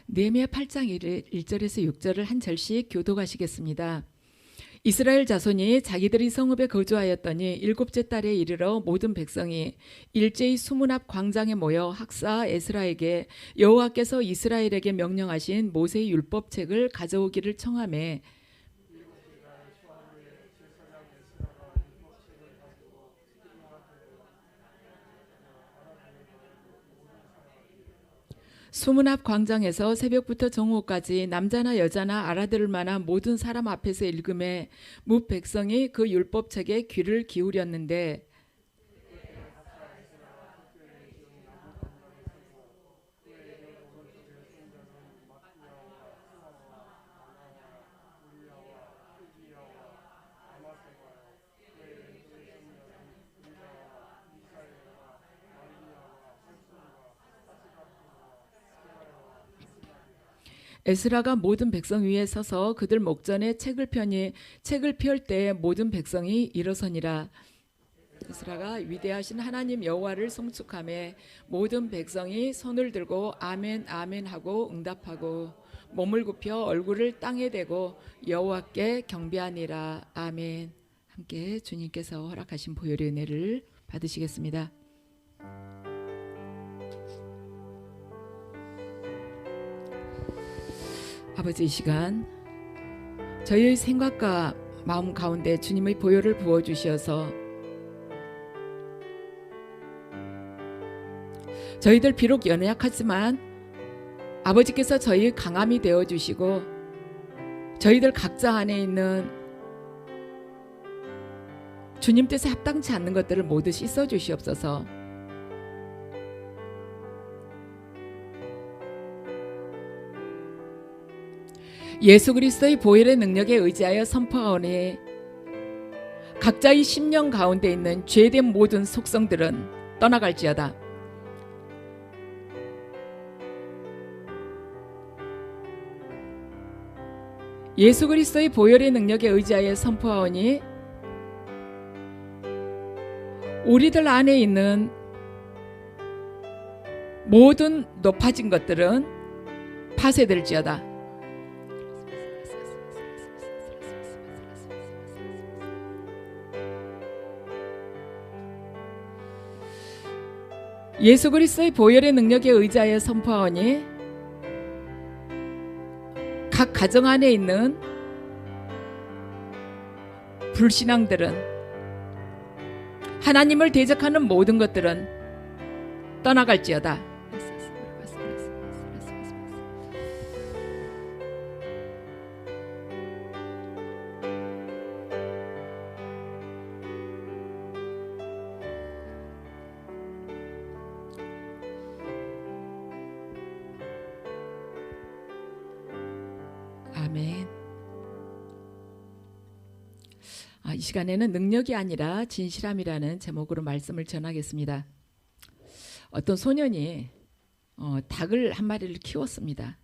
느헤미야 8장 1절에서 6절을 한 절씩 교독하시겠습니다. 이스라엘 자손이 자기들이 성읍에 거주하였더니 일곱째 달에 이르러 모든 백성이 일제히 수문 앞 광장에 모여 학사 에스라에게 여호와께서 이스라엘에게 명령하신 모세의 율법책을 가져오기를 청하매 수문 앞 광장에서 새벽부터 정오까지 남자나 여자나 알아들을 만한 모든 사람 앞에서 읽음에 뭇 백성이 그 율법책에 귀를 기울였는데 에스라가 모든 백성 위에 서서 그들 목전에 책을 펴니 책을 펼 때 모든 백성이 일어서니라. 에스라가 위대하신 하나님 여호와를 송축하며 모든 백성이 손을 들고 아멘 아멘 하고 응답하고 몸을 굽혀 얼굴을 땅에 대고 여호와께 경배하니라. 아멘. 함께 주님께서 허락하신 보혈의 은혜를 받으시겠습니다. 아버지, 이 시간 저희의 생각과 마음 가운데 주님의 보혈을 부어주셔서 저희들 비록 연약하지만 아버지께서 저희의 강함이 되어주시고 저희들 각자 안에 있는 주님 뜻에 합당치 않는 것들을 모두 씻어주시옵소서. 예수 그리스도의 보혈의 능력에 의지하여 선포하오니 각자의 심령 가운데 있는 죄된 모든 속성들은 떠나갈지어다. 예수 그리스도의 보혈의 능력에 의지하여 선포하오니 우리들 안에 있는 모든 높아진 것들은 파쇄될지어다. 예수 그리스도의 보혈의 능력에 의지하여 선포하오니 각 가정 안에 있는 불신앙들은 하나님을 대적하는 모든 것들은 떠나갈지어다. 아멘. 이 시간에는 능력이 아니라 진실함이라는 제목으로 말씀을 전하겠습니다. 어떤 소년이 닭을 한 마리를 키웠습니다.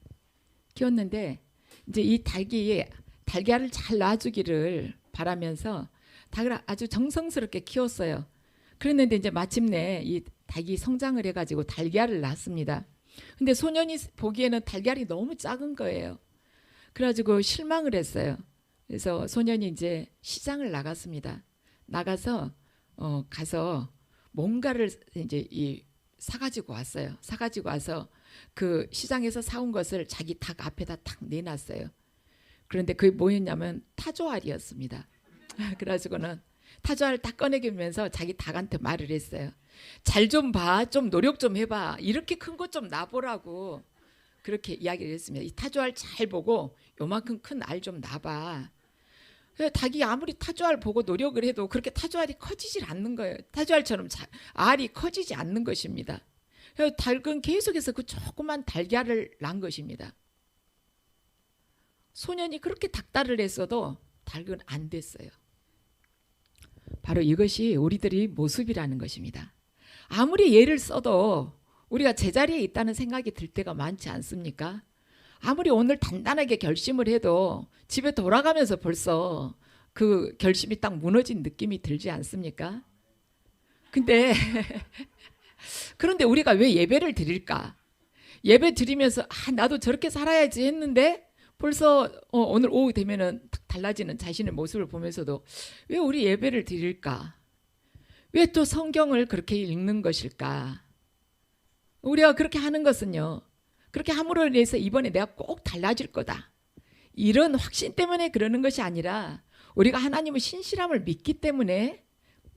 키웠는데 이제 이 닭이 달걀을 잘 낳아주기를 바라면서 닭을 아주 정성스럽게 키웠어요. 그랬는데 이제 마침내 이 닭이 성장을 해가지고 달걀을 낳습니다. 근데 소년이 보기에는 달걀이 너무 작은 거예요. 그래가지고 실망을 했어요. 그래서 소년이 이제 시장을 나갔습니다. 나가서 가서 뭔가를 이제 사가지고 왔어요. 사가지고 와서 그 시장에서 사온 것을 자기 닭 앞에다 탁 내놨어요. 그런데 그게 뭐였냐면 타조알이었습니다. 그래가지고는 타조알을 딱 꺼내기면서 자기 닭한테 말을 했어요. 잘 좀 봐, 좀 노력 좀 해봐. 이렇게 큰 것 좀 놔보라고. 그렇게 이야기를 했습니다. 이 타조알 잘 보고 요만큼 큰 알 좀 놔봐. 닭이 아무리 타조알 보고 노력을 해도 그렇게 타조알이 커지질 않는 거예요. 타조알처럼 알이 커지지 않는 것입니다. 닭은 계속해서 그 조그만 달걀을 낳은 것입니다. 소년이 그렇게 닭다를 했어도 닭은 안 됐어요. 바로 이것이 우리들의 모습이라는 것입니다. 아무리 예를 써도 우리가 제자리에 있다는 생각이 들 때가 많지 않습니까? 아무리 오늘 단단하게 결심을 해도 집에 돌아가면서 벌써 그 결심이 딱 무너진 느낌이 들지 않습니까? 근데 그런데 우리가 왜 예배를 드릴까? 예배 드리면서 나도 저렇게 살아야지 했는데 벌써 오늘 오후 되면은 딱 달라지는 자신의 모습을 보면서도 왜 우리 예배를 드릴까? 왜 또 성경을 그렇게 읽는 것일까? 우리가 그렇게 하는 것은요, 그렇게 함으로 인해서 이번에 내가 꼭 달라질 거다, 이런 확신 때문에 그러는 것이 아니라 우리가 하나님의 신실함을 믿기 때문에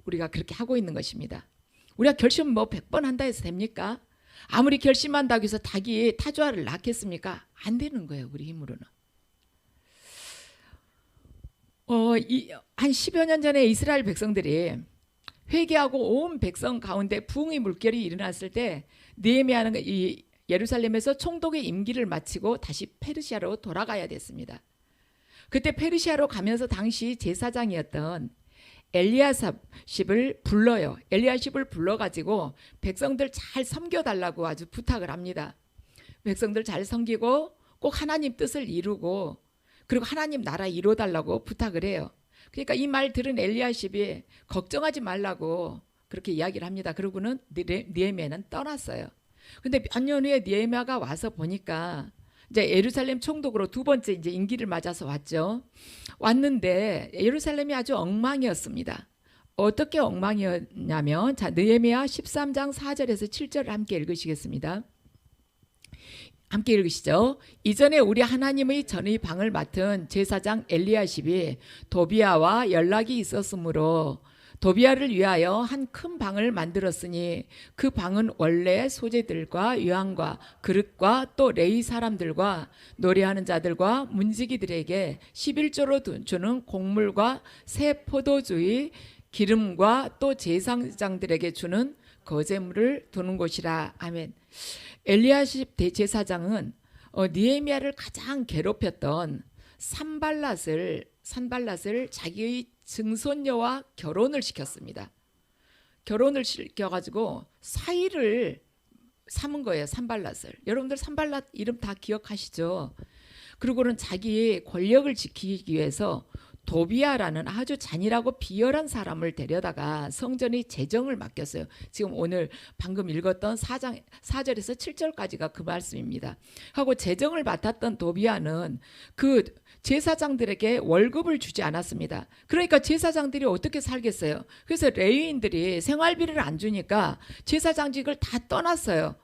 우리가 그렇게 하고 있는 것입니다. 우리가 결심 뭐 100번 한다 해서 됩니까? 아무리 결심한다고 해서 닭이 타조알을 낳겠습니까? 안 되는 거예요, 우리 힘으로는. 한 10여 년 전에 이스라엘 백성들이 회개하고 온 백성 가운데 부흥의 물결이 일어났을 때 느헤미야는 이 예루살렘에서 총독의 임기를 마치고 다시 페르시아로 돌아가야 됐습니다. 그때 페르시아로 가면서 당시 제사장이었던 엘리야십을 불러요. 엘리야십을 불러가지고 백성들 잘 섬겨달라고 아주 부탁을 합니다. 백성들 잘 섬기고 꼭 하나님 뜻을 이루고 그리고 하나님 나라 이루어달라고 부탁을 해요. 그러니까 이 말 들은 엘리야십이 걱정하지 말라고 그렇게 이야기를 합니다. 그러고는 느헤미야는 떠났어요. 근데 몇 년 후에 느헤미야가 와서 보니까 이제 예루살렘 총독으로 두 번째 이제 임기를 맞아서 왔죠. 왔는데 예루살렘이 아주 엉망이었습니다. 어떻게 엉망이었냐면, 자, 느헤미야 13장 4절에서 7절을 함께 읽으시겠습니다. 함께 읽으시죠. 이전에 우리 하나님의 전의 방을 맡은 제사장 엘리야십이 도비야와 연락이 있었으므로 도비야를 위하여 한 큰 방을 만들었으니 그 방은 원래 소재들과 유황과 그릇과 또 레위 사람들과 노래하는 자들과 문지기들에게 11조로 주는 곡물과 새 포도주의 기름과 또 제사장들에게 주는 거제물을 두는 곳이라. 아멘. 엘리야십 대제사장은 느헤미야를 가장 괴롭혔던 산발랏을 자기의 증손녀와 결혼을 시켰습니다. 결혼을 시켜가지고 사위를 삼은 거예요. 산발랏을. 여러분들 산발랏 이름 다 기억하시죠? 그리고는 자기의 권력을 지키기 위해서 도비야라는 아주 잔인하고 비열한 사람을 데려다가 성전의 재정을 맡겼어요. 지금 오늘 방금 읽었던 4절에서 7절까지가 그 말씀입니다. 하고 재정을 맡았던 도비야는 그 제사장들에게 월급을 주지 않았습니다. 그러니까 제사장들이 어떻게 살겠어요? 그래서 레위인들이 생활비를 안 주니까 제사장직을 다 떠났어요.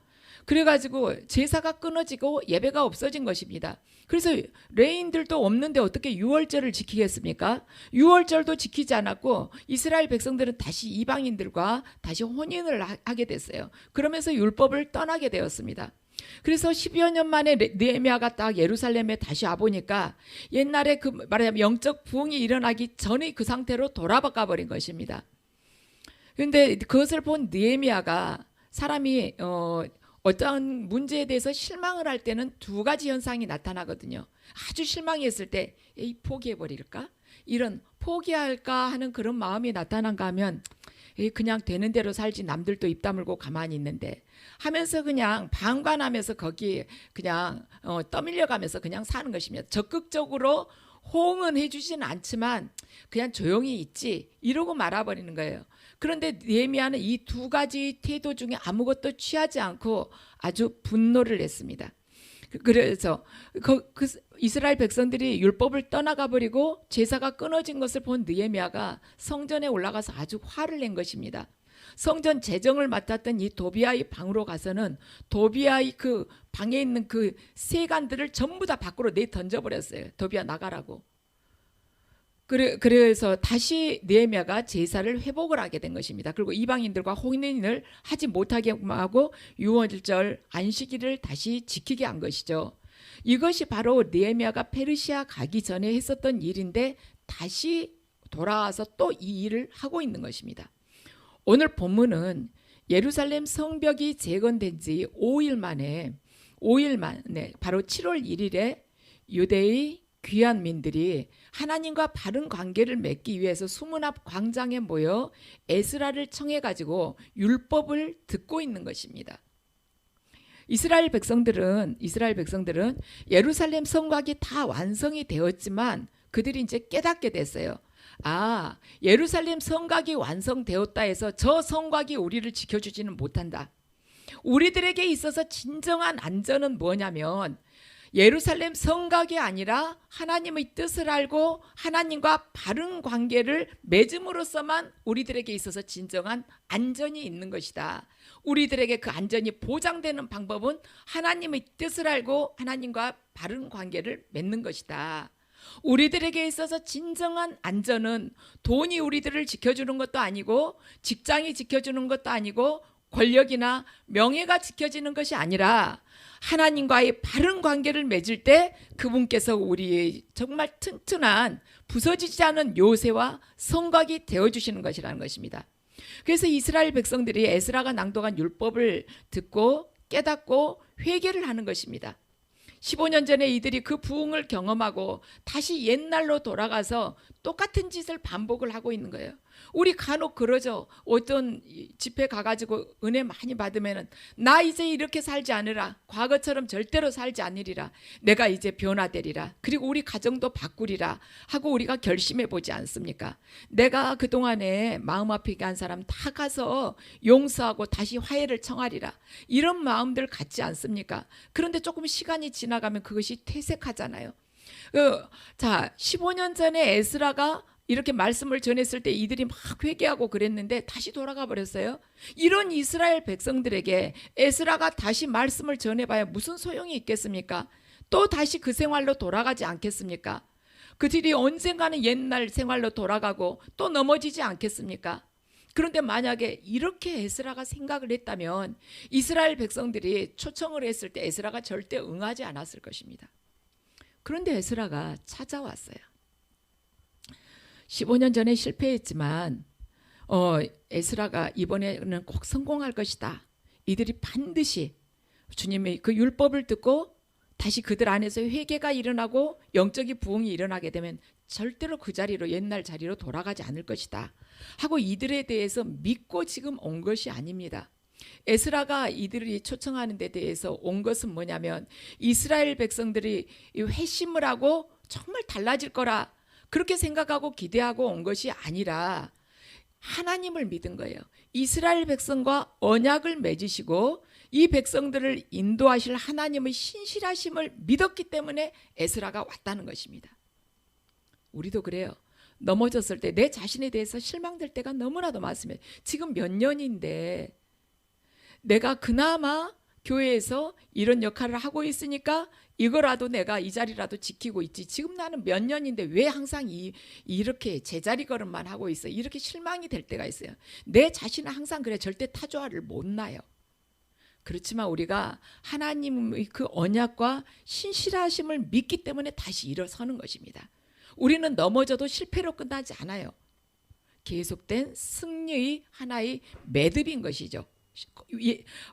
그래가지고 제사가 끊어지고 예배가 없어진 것입니다. 그래서 레위인들도 없는데 어떻게 유월절을 지키겠습니까? 유월절도 지키지 않았고 이스라엘 백성들은 다시 이방인들과 다시 혼인을 하게 됐어요. 그러면서 율법을 떠나게 되었습니다. 그래서 10여 년 만에 느헤미야가 딱 예루살렘에 다시 와보니까 옛날에 그 말하자면 영적 부흥이 일어나기 전의 그 상태로 돌아가 버린 것입니다. 그런데 그것을 본 느헤미야가 사람이 어떤 문제에 대해서 실망을 할 때는 두 가지 현상이 나타나거든요. 아주 실망했을 때 포기해버릴까? 이런 포기할까 하는 그런 마음이 나타난가 하면 그냥 되는 대로 살지, 남들도 입 다물고 가만히 있는데 하면서 그냥 방관하면서 거기 그냥 떠밀려가면서 그냥 사는 것입니다. 적극적으로 호응은 해주지는 않지만 그냥 조용히 있지 이러고 말아버리는 거예요. 그런데 느헤미야는 이 두 가지 태도 중에 아무것도 취하지 않고 아주 분노를 냈습니다. 그래서 그 이스라엘 백성들이 율법을 떠나가 버리고 제사가 끊어진 것을 본 느헤미야가 성전에 올라가서 아주 화를 낸 것입니다. 성전 재정을 맡았던 이 도비야의 방으로 가서는 도비야의 그 방에 있는 그 세간들을 전부 다 밖으로 내던져버렸어요. 도비야 나가라고. 그래서 다시 느헤미야가 제사를 회복을 하게 된 것입니다. 그리고 이방인들과 혼인을 하지 못하게 하고 유월절 안식일을 다시 지키게 한 것이죠. 이것이 바로 느헤미야가 페르시아 가기 전에 했었던 일인데 다시 돌아와서 또 이 일을 하고 있는 것입니다. 오늘 본문은 예루살렘 성벽이 재건된 지 5일 만에 바로 7월 1일에 유대의 귀한 민들이 하나님과 바른 관계를 맺기 위해서 수문 앞 광장에 모여 에스라를 청해 가지고 율법을 듣고 있는 것입니다. 이스라엘 백성들은 예루살렘 성곽이 다 완성이 되었지만 그들이 이제 깨닫게 됐어요. 아, 예루살렘 성곽이 완성되었다 해서 저 성곽이 우리를 지켜주지는 못한다. 우리들에게 있어서 진정한 안전은 뭐냐면 예루살렘 성곽이 아니라 하나님의 뜻을 알고 하나님과 바른 관계를 맺음으로써만 우리들에게 있어서 진정한 안전이 있는 것이다. 우리들에게 그 안전이 보장되는 방법은 하나님의 뜻을 알고 하나님과 바른 관계를 맺는 것이다. 우리들에게 있어서 진정한 안전은 돈이 우리들을 지켜주는 것도 아니고 직장이 지켜주는 것도 아니고 권력이나 명예가 지켜지는 것이 아니라 하나님과의 바른 관계를 맺을 때 그분께서 우리의 정말 튼튼한 부서지지 않은 요새와 성곽이 되어주시는 것이라는 것입니다. 그래서 이스라엘 백성들이 에스라가 낭독한 율법을 듣고 깨닫고 회개를 하는 것입니다. 15년 전에 이들이 그 부흥을 경험하고 다시 옛날로 돌아가서 똑같은 짓을 반복을 하고 있는 거예요. 우리 간혹 그러죠. 어떤 집회 가가지고 은혜 많이 받으면은 나 이제 이렇게 살지 않으라. 과거처럼 절대로 살지 않으리라. 내가 이제 변화되리라. 그리고 우리 가정도 바꾸리라 하고 우리가 결심해 보지 않습니까? 내가 그동안에 마음 아프게 한 사람 다 가서 용서하고 다시 화해를 청하리라. 이런 마음들 갖지 않습니까? 그런데 조금 시간이 지나가면 그것이 퇴색하잖아요. 자, 15년 전에 에스라가 이렇게 말씀을 전했을 때 이들이 막 회개하고 그랬는데 다시 돌아가 버렸어요. 이런 이스라엘 백성들에게 에스라가 다시 말씀을 전해봐야 무슨 소용이 있겠습니까? 또 다시 그 생활로 돌아가지 않겠습니까? 그들이 언젠가는 옛날 생활로 돌아가고 또 넘어지지 않겠습니까? 그런데 만약에 이렇게 에스라가 생각을 했다면 이스라엘 백성들이 초청을 했을 때 에스라가 절대 응하지 않았을 것입니다. 그런데 에스라가 찾아왔어요. 15년 전에 실패했지만 에스라가 이번에는 꼭 성공할 것이다. 이들이 반드시 주님의 그 율법을 듣고 다시 그들 안에서 회개가 일어나고 영적인 부흥이 일어나게 되면 절대로 그 자리로 옛날 자리로 돌아가지 않을 것이다 하고 이들에 대해서 믿고 지금 온 것이 아닙니다. 에스라가 이들이 초청하는 데 대해서 온 것은 뭐냐면 이스라엘 백성들이 회심을 하고 정말 달라질 거라 그렇게 생각하고 기대하고 온 것이 아니라 하나님을 믿은 거예요. 이스라엘 백성과 언약을 맺으시고 이 백성들을 인도하실 하나님의 신실하심을 믿었기 때문에 에스라가 왔다는 것입니다. 우리도 그래요. 넘어졌을 때 내 자신에 대해서 실망될 때가 너무나도 많습니다. 지금 몇 년인데 내가 그나마 교회에서 이런 역할을 하고 있으니까 이거라도 내가 이 자리라도 지키고 있지. 지금 나는 몇 년인데 왜 항상 이렇게 제자리 걸음만 하고 있어. 이렇게 실망이 될 때가 있어요. 내 자신은 항상 그래. 절대 타조화를 못 놔요. 그렇지만 우리가 하나님의 그 언약과 신실하심을 믿기 때문에 다시 일어서는 것입니다. 우리는 넘어져도 실패로 끝나지 않아요. 계속된 승리의 하나의 매듭인 것이죠.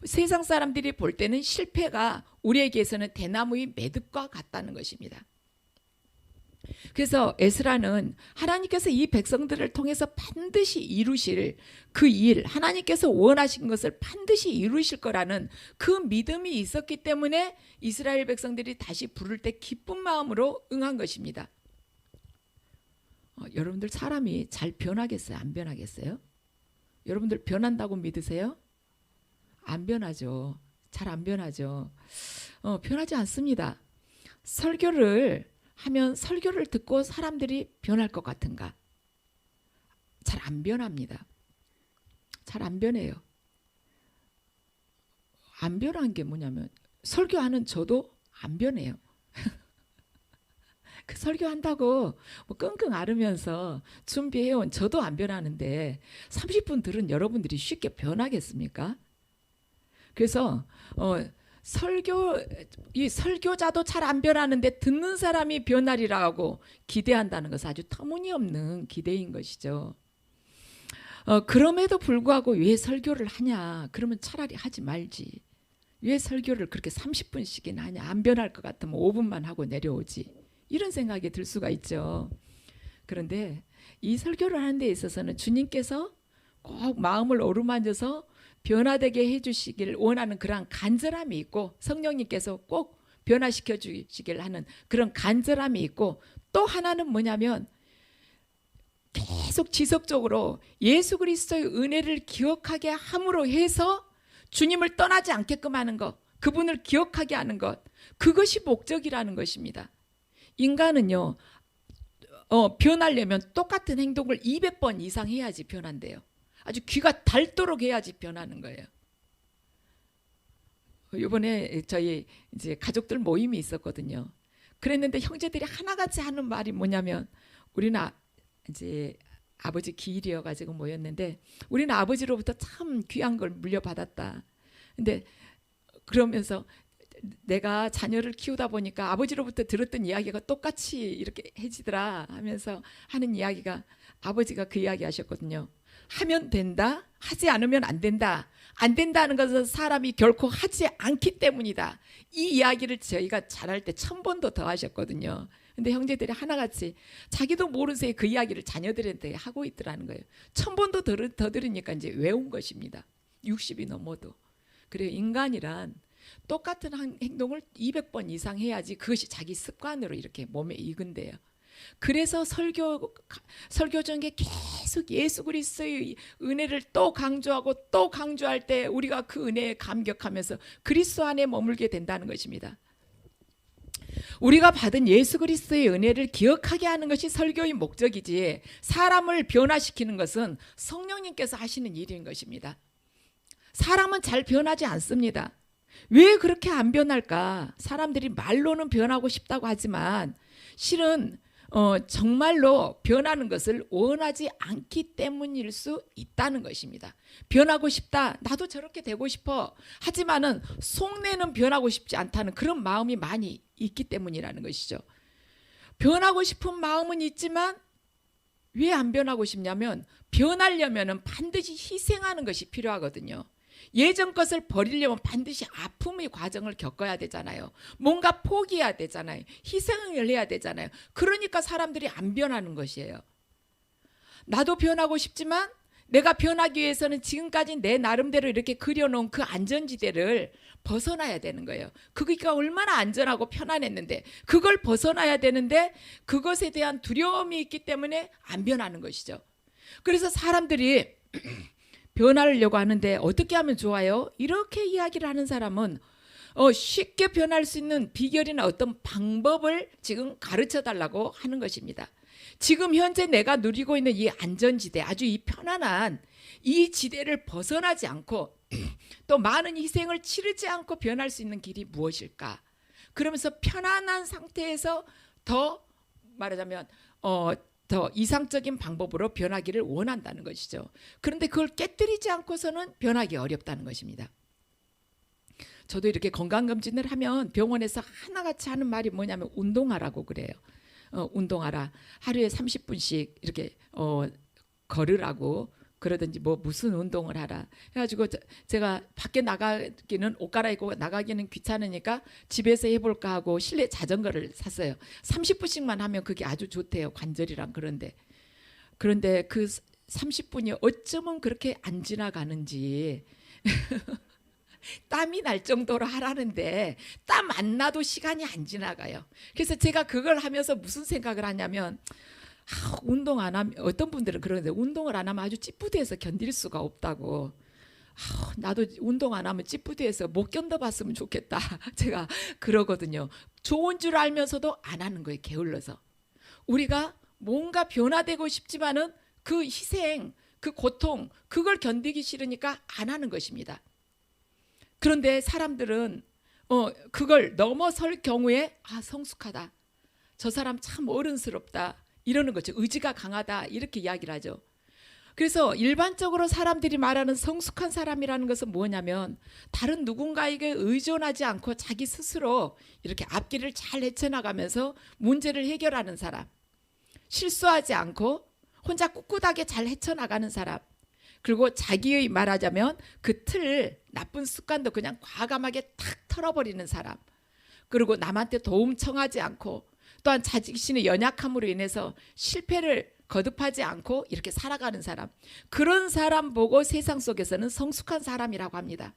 세상 사람들이 볼 때는 실패가 우리에게서는 대나무의 매듭과 같다는 것입니다. 그래서 에스라는 하나님께서 이 백성들을 통해서 반드시 이루실 그 일, 하나님께서 원하신 것을 반드시 이루실 거라는 그 믿음이 있었기 때문에 이스라엘 백성들이 다시 부를 때 기쁜 마음으로 응한 것입니다. 여러분들 사람이 잘 변하겠어요? 안 변하겠어요? 여러분들 변한다고 믿으세요? 안 변하죠. 잘 안 변하죠. 변하지 않습니다. 설교를 하면 설교를 듣고 사람들이 변할 것 같은가? 잘 안 변합니다. 잘 안 변해요. 안 변한 게 뭐냐면 설교하는 저도 안 변해요. 그 설교한다고 뭐 끙끙 앓으면서 준비해온 저도 안 변하는데 30분 들은 여러분들이 쉽게 변하겠습니까? 그래서 이 설교자도 잘 안 변하는데 듣는 사람이 변하리라고 기대한다는 것은 아주 터무니없는 기대인 것이죠. 그럼에도 불구하고 왜 설교를 하냐? 그러면 차라리 하지 말지. 왜 설교를 그렇게 30분씩이나 하냐? 안 변할 것 같으면 5분만 하고 내려오지. 이런 생각이 들 수가 있죠. 그런데 이 설교를 하는 데 있어서는 주님께서 꼭 마음을 어루만져서 변화되게 해주시길 원하는 그런 간절함이 있고 성령님께서 꼭 변화시켜 주시길 하는 그런 간절함이 있고 또 하나는 뭐냐면 계속 지속적으로 예수 그리스도의 은혜를 기억하게 함으로 해서 주님을 떠나지 않게끔 하는 것, 그분을 기억하게 하는 것, 그것이 목적이라는 것입니다. 인간은요, 변하려면 똑같은 행동을 200번 이상 해야지 변한대요. 아주 귀가 닳도록 해야지 변하는 거예요. 이번에 저희 이제 가족들 모임이 있었거든요. 그랬는데 형제들이 하나같이 하는 말이 뭐냐면, 우리는 이제 아버지 기일이어 가지고 모였는데, 우리는 아버지로부터 참 귀한 걸 물려받았다. 근데 그러면서 내가 자녀를 키우다 보니까 아버지로부터 들었던 이야기가 똑같이 이렇게 해지더라 하면서 하는 이야기가, 아버지가 그 이야기 하셨거든요. 하면 된다, 하지 않으면 안 된다. 안 된다는 것은 사람이 결코 하지 않기 때문이다. 이 이야기를 저희가 자랄 때 1000번도 더 하셨거든요. 근데 형제들이 하나같이 자기도 모르는 새에 그 이야기를 자녀들한테 하고 있더라는 거예요. 1000번도 더 들으니까 이제 외운 것입니다. 60이 넘어도. 그래요. 인간이란 똑같은 행동을 200번 이상 해야지 그것이 자기 습관으로 이렇게 몸에 익은대요. 그래서 설교 중에 계속 예수 그리스도의 은혜를 또 강조하고 또 강조할 때 우리가 그 은혜에 감격하면서 그리스도 안에 머물게 된다는 것입니다. 우리가 받은 예수 그리스도의 은혜를 기억하게 하는 것이 설교의 목적이지, 사람을 변화시키는 것은 성령님께서 하시는 일인 것입니다. 사람은 잘 변하지 않습니다. 왜 그렇게 안 변할까? 사람들이 말로는 변하고 싶다고 하지만 실은 정말로 변하는 것을 원하지 않기 때문일 수 있다는 것입니다. 변하고 싶다, 나도 저렇게 되고 싶어, 하지만은 속내는 변하고 싶지 않다는 그런 마음이 많이 있기 때문이라는 것이죠. 변하고 싶은 마음은 있지만 왜 안 변하고 싶냐면, 변하려면 반드시 희생하는 것이 필요하거든요. 예전 것을 버리려면 반드시 아픔의 과정을 겪어야 되잖아요. 뭔가 포기해야 되잖아요. 희생을 해야 되잖아요. 그러니까 사람들이 안 변하는 것이에요. 나도 변하고 싶지만 내가 변하기 위해서는 지금까지 내 나름대로 이렇게 그려놓은 그 안전지대를 벗어나야 되는 거예요. 그게 얼마나 안전하고 편안했는데 그걸 벗어나야 되는데 그것에 대한 두려움이 있기 때문에 안 변하는 것이죠. 그래서 사람들이 변하려고 하는데 어떻게 하면 좋아요? 이렇게 이야기를 하는 사람은 쉽게 변할 수 있는 비결이나 어떤 방법을 지금 가르쳐 달라고 하는 것입니다. 지금 현재 내가 누리고 있는 이 안전지대, 아주 이 편안한 이 지대를 벗어나지 않고 또 많은 희생을 치르지 않고 변할 수 있는 길이 무엇일까? 그러면서 편안한 상태에서 더 말하자면 더 이상적인 방법으로 변하기를 원한다는 것이죠. 그런데 그걸 깨뜨리지 않고서는 변하기 어렵다는 것입니다. 저도 이렇게 건강검진을 하면 병원에서 하나같이 하는 말이 뭐냐면 운동하라고 그래요. 운동하라. 하루에 30분씩 이렇게 걸으라고 그러든지 뭐 무슨 운동을 하라 해가지고 제가 밖에 나가기는 옷 갈아입고 나가기는 귀찮으니까 집에서 해볼까 하고 실내 자전거를 샀어요. 30분씩만 하면 그게 아주 좋대요. 관절이랑. 그런데 그 30분이 어쩌면 그렇게 안 지나가는지 땀이 날 정도로 하라는데 땀 안 나도 시간이 안 지나가요. 그래서 제가 그걸 하면서 무슨 생각을 하냐면 운동 안 하면, 어떤 분들은 그러는데 운동을 안 하면 아주 찌뿌드해서 견딜 수가 없다고. 나도 운동 안 하면 찌뿌드해서 못 견뎌봤으면 좋겠다. 제가 그러거든요. 좋은 줄 알면서도 안 하는 거예요. 게을러서. 우리가 뭔가 변화되고 싶지만은 그 희생, 그 고통, 그걸 견디기 싫으니까 안 하는 것입니다. 그런데 사람들은 그걸 넘어설 경우에 성숙하다, 저 사람 참 어른스럽다 이러는 거죠. 의지가 강하다 이렇게 이야기를 하죠. 그래서 일반적으로 사람들이 말하는 성숙한 사람이라는 것은 뭐냐면 다른 누군가에게 의존하지 않고 자기 스스로 이렇게 앞길을 잘 헤쳐나가면서 문제를 해결하는 사람, 실수하지 않고 혼자 꿋꿋하게 잘 헤쳐나가는 사람, 그리고 자기의 말하자면 그 틀, 나쁜 습관도 그냥 과감하게 탁 털어버리는 사람, 그리고 남한테 도움 청하지 않고 또한 자신의 연약함으로 인해서 실패를 거듭하지 않고 이렇게 살아가는 사람, 그런 사람 보고 세상 속에서는 성숙한 사람이라고 합니다.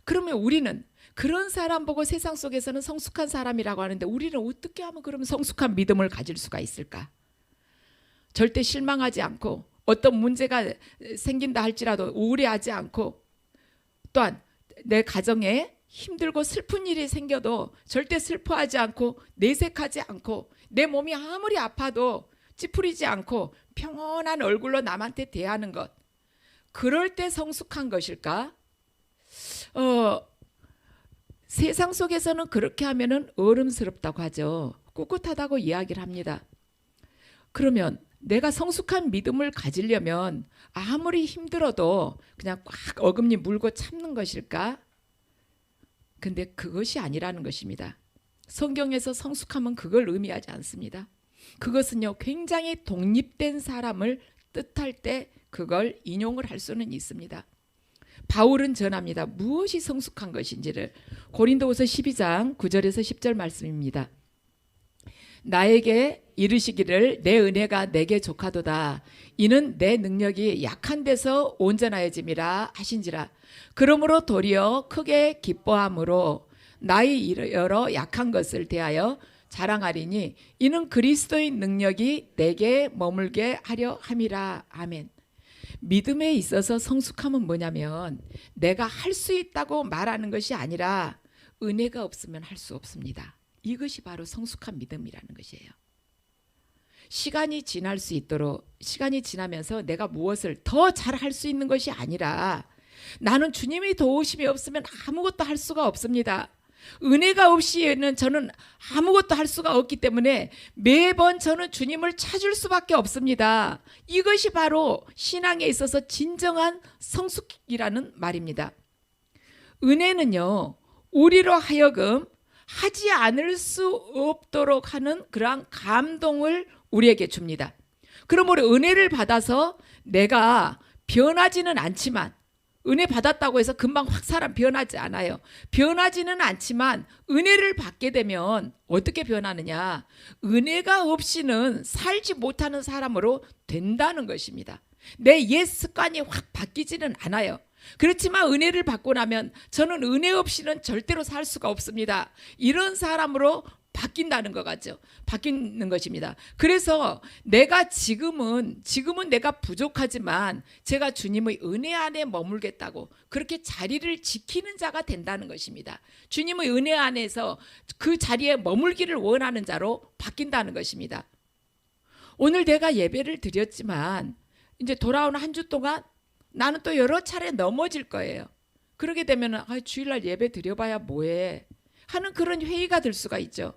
그러면 우리는 그런 사람 보고 세상 속에서는 성숙한 사람이라고 하는데 우리는 어떻게 하면 그러면 성숙한 믿음을 가질 수가 있을까? 절대 실망하지 않고 어떤 문제가 생긴다 할지라도 우울해하지 않고 또한 내 가정에 힘들고 슬픈 일이 생겨도 절대 슬퍼하지 않고 내색하지 않고 내 몸이 아무리 아파도 찌푸리지 않고 평온한 얼굴로 남한테 대하는 것, 그럴 때 성숙한 것일까? 세상 속에서는 그렇게 하면은 어른스럽다고 하죠. 꿋꿋하다고 이야기를 합니다. 그러면 내가 성숙한 믿음을 가지려면 아무리 힘들어도 그냥 꽉 어금니 물고 참는 것일까? 근데 그것이 아니라는 것입니다. 성경에서 성숙함은 그걸 의미하지 않습니다. 그것은요, 굉장히 독립된 사람을 뜻할 때 그걸 인용을 할 수는 있습니다. 바울은 전합니다. 무엇이 성숙한 것인지를. 고린도후서 12장 9절에서 10절 말씀입니다. 나에게 이르시기를 내 은혜가 내게 족하도다. 이는 내 능력이 약한 데서 온전하여짐이라 하신지라. 그러므로 도리어 크게 기뻐함으로 나의 여러 약한 것을 대하여 자랑하리니 이는 그리스도의 능력이 내게 머물게 하려 함이라. 아멘. 믿음에 있어서 성숙함은 뭐냐면 내가 할 수 있다고 말하는 것이 아니라 은혜가 없으면 할 수 없습니다. 이것이 바로 성숙한 믿음이라는 것이에요. 시간이 지날 수 있도록, 시간이 지나면서 내가 무엇을 더 잘할 수 있는 것이 아니라 나는 주님의 도우심이 없으면 아무것도 할 수가 없습니다. 은혜가 없이는 저는 아무것도 할 수가 없기 때문에 매번 저는 주님을 찾을 수밖에 없습니다. 이것이 바로 신앙에 있어서 진정한 성숙이라는 말입니다. 은혜는요, 우리로 하여금 하지 않을 수 없도록 하는 그러한 감동을 우리에게 줍니다. 그러므로 은혜를 받아서 내가 변하지는 않지만, 은혜 받았다고 해서 금방 확 사람 변하지 않아요. 변하지는 않지만 은혜를 받게 되면 어떻게 변하느냐? 은혜가 없이는 살지 못하는 사람으로 된다는 것입니다. 내 옛 습관이 확 바뀌지는 않아요. 그렇지만 은혜를 받고 나면 저는 은혜 없이는 절대로 살 수가 없습니다. 이런 사람으로 바뀐다는 것 같죠. 바뀌는 것입니다. 그래서 내가 지금은 내가 부족하지만 제가 주님의 은혜 안에 머물겠다고 그렇게 자리를 지키는 자가 된다는 것입니다. 주님의 은혜 안에서 그 자리에 머물기를 원하는 자로 바뀐다는 것입니다. 오늘 내가 예배를 드렸지만 이제 돌아오는 한 주 동안 나는 또 여러 차례 넘어질 거예요. 그러게 되면 주일날 예배 드려봐야 뭐해 하는 그런 회의가 들 수가 있죠.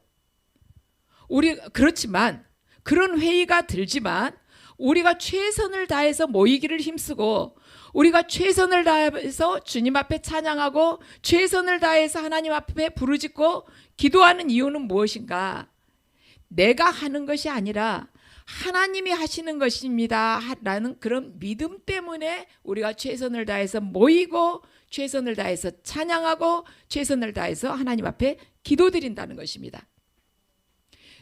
그렇지만 그런 회의가 들지만 우리가 최선을 다해서 모이기를 힘쓰고 우리가 최선을 다해서 주님 앞에 찬양하고 최선을 다해서 하나님 앞에 부르짖고 기도하는 이유는 무엇인가? 내가 하는 것이 아니라 하나님이 하시는 것입니다 라는 그런 믿음 때문에 우리가 최선을 다해서 모이고 최선을 다해서 찬양하고 최선을 다해서 하나님 앞에 기도드린다는 것입니다.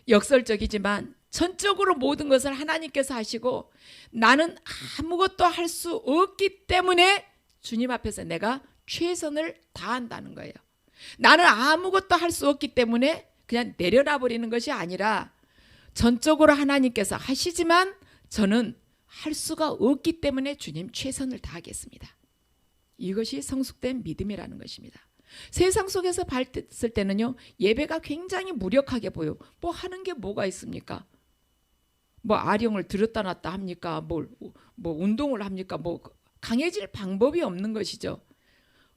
역설적이지만 전적으로 모든 것을 하나님께서 하시고 나는 아무것도 할 수 없기 때문에 주님 앞에서 내가 최선을 다한다는 거예요. 나는 아무것도 할 수 없기 때문에 그냥 내려놔 버리는 것이 아니라 전적으로 하나님께서 하시지만 저는 할 수가 없기 때문에 주님 최선을 다하겠습니다. 이것이 성숙된 믿음이라는 것입니다. 세상 속에서 봤을 때는요, 예배가 굉장히 무력하게 보여. 뭐 하는 게 뭐가 있습니까? 뭐 아령을 들었다 놨다 합니까? 뭐 운동을 합니까? 뭐 강해질 방법이 없는 것이죠.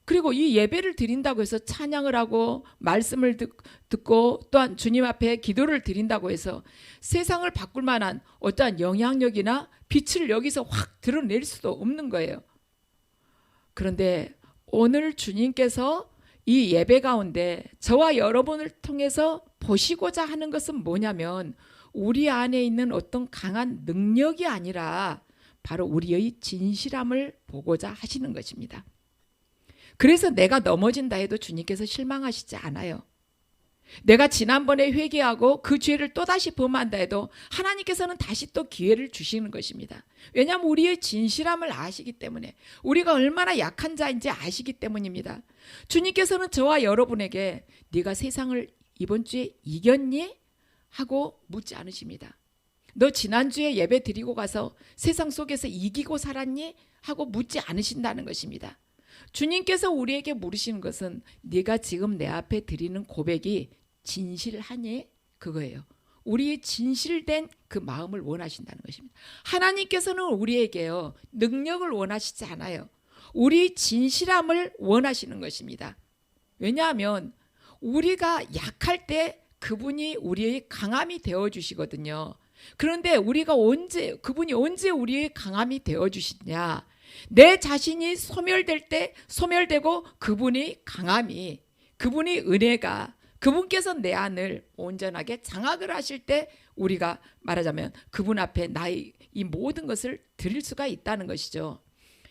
그리고 이 예배를 드린다고 해서 찬양을 하고 말씀을 듣고 또한 주님 앞에 기도를 드린다고 해서 세상을 바꿀 만한 어떠한 영향력이나 빛을 여기서 확 드러낼 수도 없는 거예요. 그런데 오늘 주님께서 이 예배 가운데 저와 여러분을 통해서 보시고자 하는 것은 뭐냐면 우리 안에 있는 어떤 강한 능력이 아니라 바로 우리의 진실함을 보고자 하시는 것입니다. 그래서 내가 넘어진다 해도 주님께서 실망하시지 않아요. 내가 지난번에 회개하고 그 죄를 또다시 범한다 해도 하나님께서는 다시 또 기회를 주시는 것입니다. 왜냐하면 우리의 진실함을 아시기 때문에, 우리가 얼마나 약한 자인지 아시기 때문입니다. 주님께서는 저와 여러분에게 네가 세상을 이번 주에 이겼니? 하고 묻지 않으십니다. 너 지난주에 예배 드리고 가서 세상 속에서 이기고 살았니? 하고 묻지 않으신다는 것입니다. 주님께서 우리에게 물으시는 것은 네가 지금 내 앞에 드리는 고백이 진실하니? 그거예요. 우리의 진실된 그 마음을 원하신다는 것입니다. 하나님께서는 우리에게요 능력을 원하시지 않아요. 우리 진실함을 원하시는 것입니다. 왜냐하면 우리가 약할 때 그분이 우리의 강함이 되어 주시거든요. 그런데 그분이 언제 우리의 강함이 되어 주시냐? 내 자신이 소멸될 때 소멸되고 그분의 강함이, 그분의 은혜가, 그분께서 내 안을 온전하게 장악을 하실 때 우리가 말하자면 그분 앞에 나의 이 모든 것을 드릴 수가 있다는 것이죠.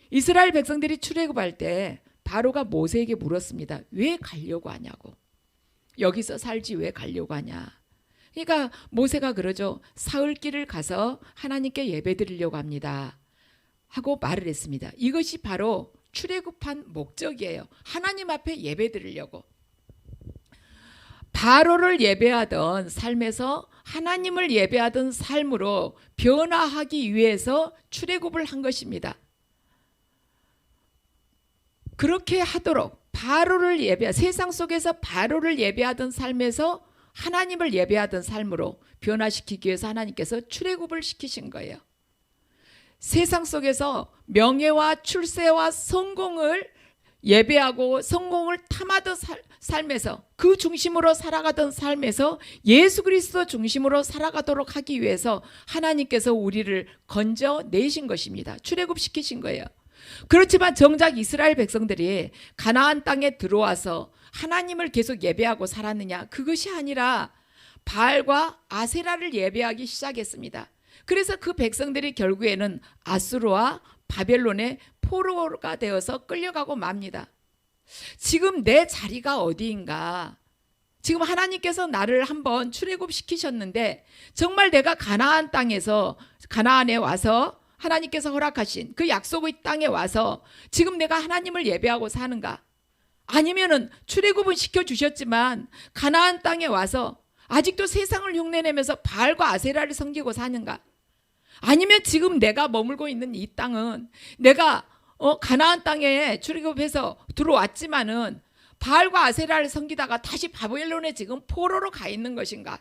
이스라엘 백성들이 출애굽할 때 바로가 모세에게 물었습니다. 왜 가려고 하냐고. 여기서 살지 왜 가려고 하냐. 그러니까 모세가 그러죠. 사흘길을 가서 하나님께 예배드리려고 합니다 하고 말을 했습니다. 이것이 바로 출애굽한 목적이에요. 하나님 앞에 예배드리려고. 바로를 예배하던 삶에서 하나님을 예배하던 삶으로 변화하기 위해서 출애굽을 한 것입니다. 그렇게 하도록 세상 속에서 바로를 예배하던 삶에서 하나님을 예배하던 삶으로 변화시키기 위해서 하나님께서 출애굽을 시키신 거예요. 세상 속에서 명예와 출세와 성공을 예배하고 성공을 탐하던 삶에서 그 중심으로 살아가던 삶에서 예수 그리스도 중심으로 살아가도록 하기 위해서 하나님께서 우리를 건져내신 것입니다. 출애굽시키신 거예요. 그렇지만 정작 이스라엘 백성들이 가나안 땅에 들어와서 하나님을 계속 예배하고 살았느냐? 그것이 아니라 바알과 아세라를 예배하기 시작했습니다. 그래서 그 백성들이 결국에는 아수르와 바벨론의 포로가 되어서 끌려가고 맙니다. 지금 내 자리가 어디인가? 지금 하나님께서 나를 한번 출애굽시키셨는데 정말 내가 가나안에 와서 하나님께서 허락하신 그 약속의 땅에 와서 지금 내가 하나님을 예배하고 사는가? 아니면은 출애굽은 시켜주셨지만 가나안 땅에 와서 아직도 세상을 흉내내면서 바알과 아세라를 섬기고 사는가? 아니면 지금 내가 머물고 있는 이 땅은 내가 가나안 땅에 출애굽해서 들어왔지만은 바알과 아세라를 섬기다가 다시 바벨론에 지금 포로로 가 있는 것인가?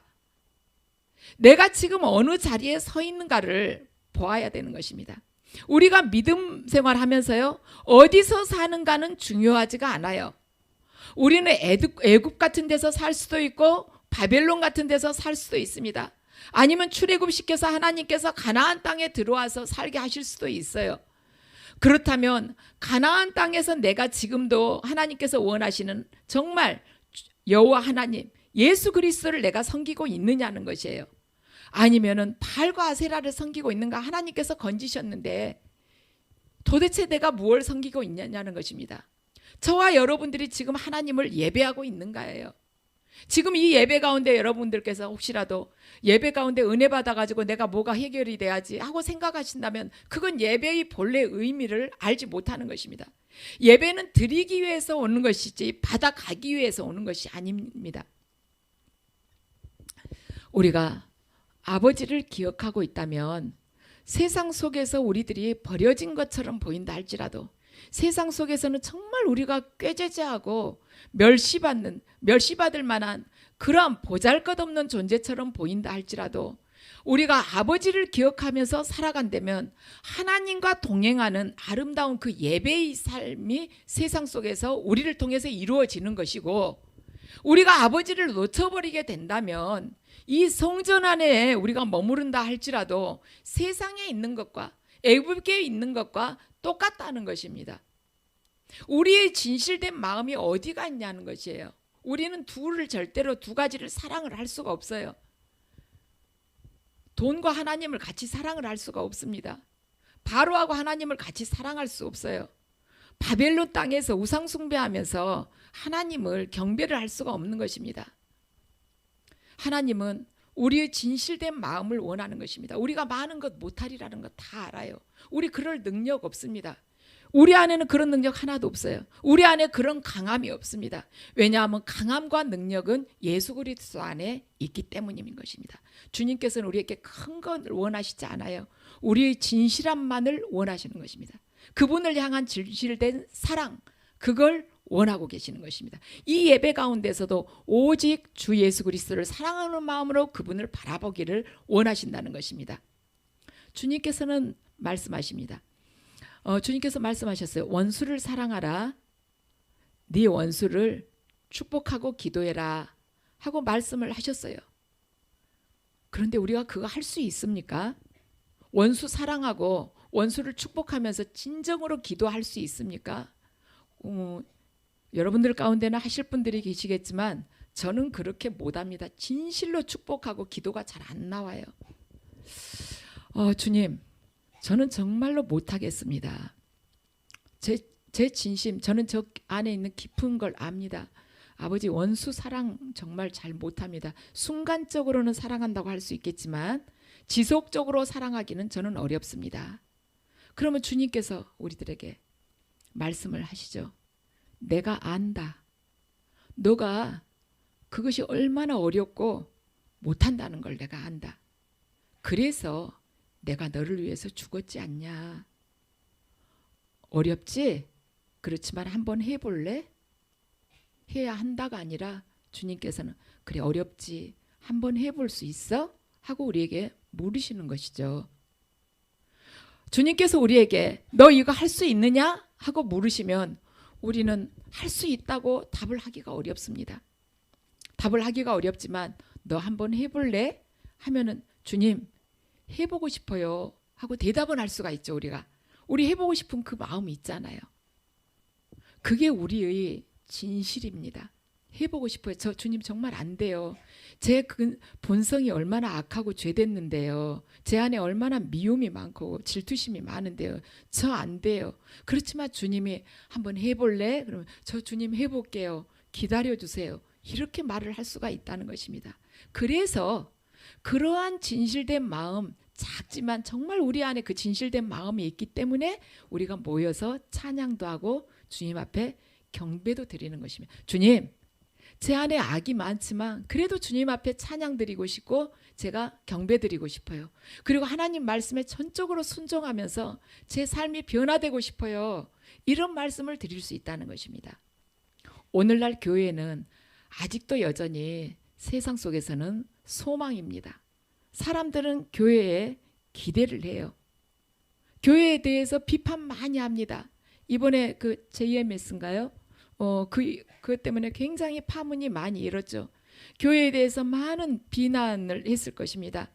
내가 지금 어느 자리에 서 있는가를 보아야 되는 것입니다. 우리가 믿음 생활하면서요 어디서 사는가는 중요하지가 않아요. 우리는 애굽 같은 데서 살 수도 있고 바벨론 같은 데서 살 수도 있습니다. 아니면 출애굽시켜서 하나님께서 가나안 땅에 들어와서 살게 하실 수도 있어요. 그렇다면 가나안 땅에서 내가 지금도 하나님께서 원하시는 정말 여호와 하나님 예수 그리스도를 내가 섬기고 있느냐는 것이에요. 아니면은 바알과 아세라를 섬기고 있는가? 하나님께서 건지셨는데 도대체 내가 무엇을 섬기고 있느냐는 것입니다. 저와 여러분들이 지금 하나님을 예배하고 있는가예요. 지금 이 예배 가운데 여러분들께서 혹시라도 예배 가운데 은혜 받아가지고 내가 뭐가 해결이 돼야지 하고 생각하신다면 그건 예배의 본래 의미를 알지 못하는 것입니다. 예배는 드리기 위해서 오는 것이지 받아가기 위해서 오는 것이 아닙니다. 우리가 아버지를 기억하고 있다면 세상 속에서 우리들이 버려진 것처럼 보인다 할지라도 세상 속에서는 정말 우리가 꾀죄죄하고 멸시받을 만한 그러한 보잘것없는 존재처럼 보인다 할지라도 우리가 아버지를 기억하면서 살아간다면 하나님과 동행하는 아름다운 그 예배의 삶이 세상 속에서 우리를 통해서 이루어지는 것이고 우리가 아버지를 놓쳐버리게 된다면 이 성전 안에 우리가 머무른다 할지라도 세상에 있는 것과 애굽에 있는 것과 똑같다는 것입니다. 우리의 진실된 마음이 어디가 있냐는 것이에요. 우리는 절대로 두 가지를 사랑을 할 수가 없어요. 돈과 하나님을 같이 사랑을 할 수가 없습니다. 바로하고 하나님을 같이 사랑할 수 없어요. 바벨론 땅에서 우상 숭배하면서 하나님을 경배를 할 수가 없는 것입니다. 하나님은 우리의 진실된 마음을 원하는 것입니다. 우리가 많은 것 못하리라는 것 다 알아요. 우리 그럴 능력 없습니다. 우리 안에는 그런 능력 하나도 없어요. 우리 안에 그런 강함이 없습니다. 왜냐하면 강함과 능력은 예수 그리스도 안에 있기 때문인 것입니다. 주님께서는 우리에게 큰 걸 원하시지 않아요. 우리의 진실함만을 원하시는 것입니다. 그분을 향한 진실된 사랑, 그걸 원하고 계시는 것입니다. 이 예배 가운데서도 오직 주 예수 그리스도를 사랑하는 마음으로 그분을 바라보기를 원하신다는 것입니다. 주님께서는 말씀하십니다. 주님께서 말씀하셨어요. 원수를 사랑하라. 네 원수를 축복하고 기도해라 하고 말씀을 하셨어요. 그런데 우리가 그거 할 수 있습니까? 원수 사랑하고 원수를 축복하면서 진정으로 기도할 수 있습니까? 여러분들 가운데는 하실 분들이 계시겠지만 저는 그렇게 못합니다. 진실로 축복하고 기도가 잘 안 나와요. 주님, 저는 정말로 못하겠습니다. 제 진심, 저는 저 안에 있는 깊은 걸 압니다. 아버지, 원수 사랑 정말 잘 못합니다. 순간적으로는 사랑한다고 할 수 있겠지만 지속적으로 사랑하기는 저는 어렵습니다. 그러면 주님께서 우리들에게 말씀을 하시죠. 내가 안다. 너가 그것이 얼마나 어렵고 못한다는 걸 내가 안다. 그래서 내가 너를 위해서 죽었지 않냐. 어렵지? 그렇지만 한번 해볼래? 해야 한다가 아니라 주님께서는 그래 어렵지. 한번 해볼 수 있어? 하고 우리에게 물으시는 것이죠. 주님께서 우리에게 너 이거 할 수 있느냐? 하고 물으시면 우리는 할 수 있다고 답을 하기가 어렵습니다. 답을 하기가 어렵지만 너 한번 해볼래? 하면은 주님 해보고 싶어요 하고 대답은 할 수가 있죠. 우리 해보고 싶은 그 마음이 있잖아요. 그게 우리의 진실입니다. 해보고 싶어요. 저 주님 정말 안 돼요. 제 그 본성이 얼마나 악하고 죄됐는데요. 제 안에 얼마나 미움이 많고 질투심이 많은데요. 저 안 돼요. 그렇지만 주님이 한번 해볼래? 그러면 저 주님 해볼게요. 기다려주세요. 이렇게 말을 할 수가 있다는 것입니다. 그래서 그러한 진실된 마음, 작지만 정말 우리 안에 그 진실된 마음이 있기 때문에 우리가 모여서 찬양도 하고 주님 앞에 경배도 드리는 것입니다. 주님, 제 안에 악이 많지만 그래도 주님 앞에 찬양 드리고 싶고 제가 경배 드리고 싶어요. 그리고 하나님 말씀에 전적으로 순종하면서 제 삶이 변화되고 싶어요. 이런 말씀을 드릴 수 있다는 것입니다. 오늘날 교회는 아직도 여전히 세상 속에서는 소망입니다. 사람들은 교회에 기대를 해요. 교회에 대해서 비판 많이 합니다. 이번에 그 JMS인가요? 그 때문에 굉장히 파문이 많이 일었죠. 교회에 대해서 많은 비난을 했을 것입니다.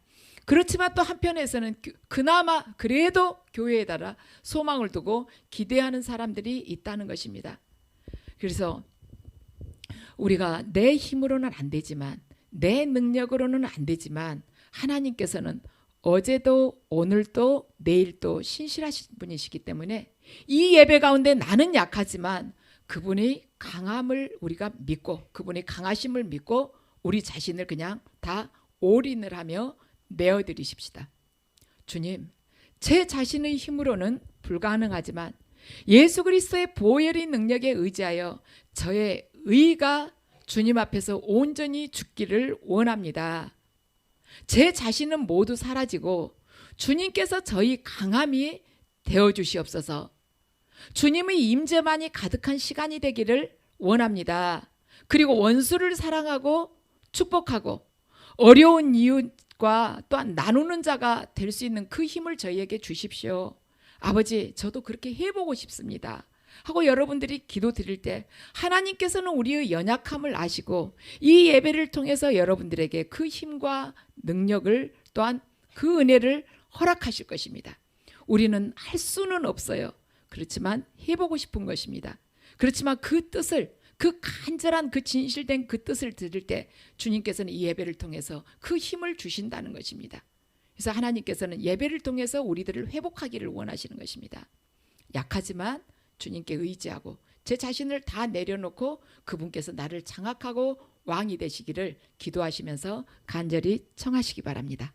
그렇지만 또 한편에서는 그나마 그래도 교회에 따라 소망을 두고 기대하는 사람들이 있다는 것입니다. 그래서 우리가 내 힘으로는 안 되지만 내 능력으로는 안 되지만 하나님께서는 어제도 오늘도 내일도 신실하신 분이시기 때문에 이 예배 가운데 나는 약하지만 그분의 강함을 우리가 믿고 그분의 강하심을 믿고 우리 자신을 그냥 다 올인을 하며 내어드리십시다. 주님, 제 자신의 힘으로는 불가능하지만 예수 그리스도의 보혈의 능력에 의지하여 저의 의가 주님 앞에서 온전히 죽기를 원합니다. 제 자신은 모두 사라지고 주님께서 저희 강함이 되어주시옵소서. 주님의 임재만이 가득한 시간이 되기를 원합니다. 그리고 원수를 사랑하고 축복하고 어려운 이웃과 또한 나누는 자가 될 수 있는 그 힘을 저희에게 주십시오. 아버지, 저도 그렇게 해보고 싶습니다. 하고 여러분들이 기도 드릴 때 하나님께서는 우리의 연약함을 아시고 이 예배를 통해서 여러분들에게 그 힘과 능력을 또한 그 은혜를 허락하실 것입니다. 우리는 할 수는 없어요. 그렇지만 해보고 싶은 것입니다. 그렇지만 그 뜻을, 그 간절한 그 진실된 그 뜻을 들을 때 주님께서는 이 예배를 통해서 그 힘을 주신다는 것입니다. 그래서 하나님께서는 예배를 통해서 우리들을 회복하기를 원하시는 것입니다. 약하지만 주님께 의지하고 제 자신을 다 내려놓고 그분께서 나를 장악하고 왕이 되시기를 기도하시면서 간절히 청하시기 바랍니다.